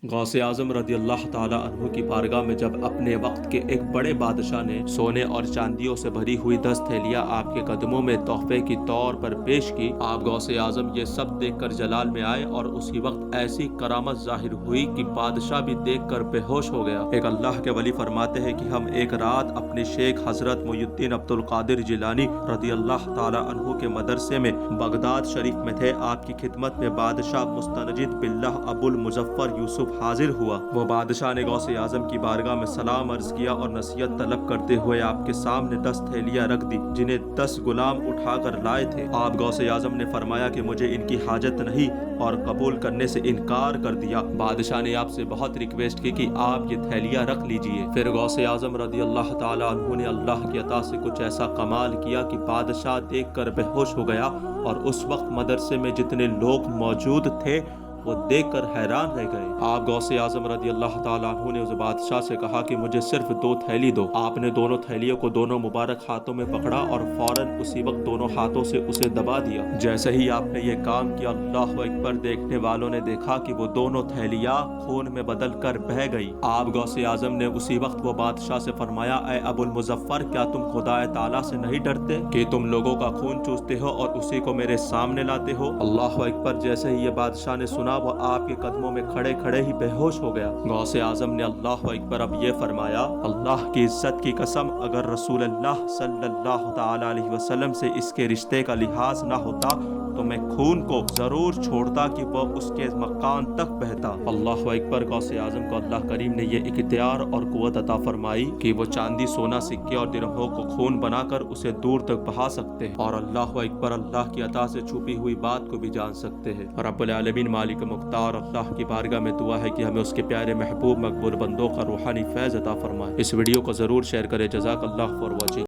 غوث اعظم رضی اللہ تعالیٰ عنہ کی بارگاہ میں جب اپنے وقت کے ایک بڑے بادشاہ نے سونے اور چاندیوں سے بھری ہوئی 10 تھیلیاں آپ کے قدموں میں تحفے کی طور پر پیش کی، آپ غوث اعظم یہ سب دیکھ کر جلال میں آئے اور اسی وقت ایسی کرامت ظاہر ہوئی کہ بادشاہ بھی دیکھ کر بے ہوش ہو گیا۔ ایک اللہ کے ولی فرماتے ہیں کہ ہم ایک رات اپنے شیخ حضرت محی الدین عبد القادر جیلانی رضی اللہ تعالیٰ عنہ کے مدرسے میں بغداد شریف میں تھے۔ آپ کی خدمت میں بادشاہ مستنجد باللہ ابو المظفر یوسف حاضر ہوا۔ وہ بادشاہ نے غوث اعظم کی بارگاہ میں سلام عرض کیا اور نصیحت طلب کرتے ہوئے آپ کے سامنے 10 تھیلیاں رکھ دی جنہیں 10 غلام اٹھا کر لائے تھے۔ آپ غوث اعظم نے فرمایا کہ مجھے ان کی حاجت نہیں اور قبول کرنے سے انکار کر دیا۔ بادشاہ نے آپ سے بہت ریکویسٹ کی کہ آپ یہ تھیلیاں رکھ لیجئے۔ پھر غوث اعظم رضی اللہ تعالیٰ عنہ نے اللہ کی عطا سے کچھ ایسا کمال کیا کہ بادشاہ دیکھ کر بے ہوش ہو گیا، اور اس وقت مدرسے میں جتنے لوگ موجود تھے وہ دیکھ کر حیران رہ گئے۔ آپ غوث اعظم رضی اللہ تعالیٰ عنہ نے اس بادشاہ سے کہا کہ مجھے صرف 2 تھیلی دو۔ آپ نے دونوں تھیلیوں کو دونوں مبارک ہاتھوں میں پکڑا اور فوراً اسی وقت دونوں ہاتھوں سے اسے دبا دیا۔ جیسے ہی آپ نے یہ کام کیا، اللہ اکبر، دیکھنے والوں نے دیکھا کہ وہ دونوں تھیلیاں خون میں بدل کر بہہ گئی۔ آپ غوث اعظم نے اسی وقت وہ بادشاہ سے فرمایا، اے ابو المظفر، کیا تم خدا تعالیٰ سے نہیں ڈرتے کہ تم لوگوں کا خون چوستے ہو اور اسی کو میرے سامنے لاتے ہو؟ اللہ اکبر۔ جیسے ہی یہ بادشاہ نے سنا، وہ آپ کے قدموں میں کھڑے کھڑے ہی بے ہوش ہو گیا۔ غوث اعظم نے اللہ اکبر اب یہ فرمایا، اللہ کی عزت کی قسم، اگر رسول اللہ صلی اللہ تعالی علیہ وسلم سے اس کے رشتے کا لحاظ نہ ہوتا تو میں خون کو ضرور چھوڑتا کہ وہ اس کے مکان تک بہتا۔ اللہ اکبر۔ غوث اعظم کو اللہ کریم نے یہ اختیار اور قوت عطا فرمائی کہ وہ چاندی، سونا، سکے اور درہموں کو خون بنا کر اسے دور تک بہا سکتے ہیں، اور اللہ اکبر، اللہ کی عطا سے چھپی ہوئی بات کو بھی جان سکتے ہیں۔ رب العالمین مالک مختار اللہ کی بارگاہ میں دعا ہے کہ ہمیں اس کے پیارے محبوب مقبول بندوں کا روحانی فیض عطا فرمائے۔ اس ویڈیو کو ضرور شیئر کریں۔ جزاک اللہ فار واچنگ۔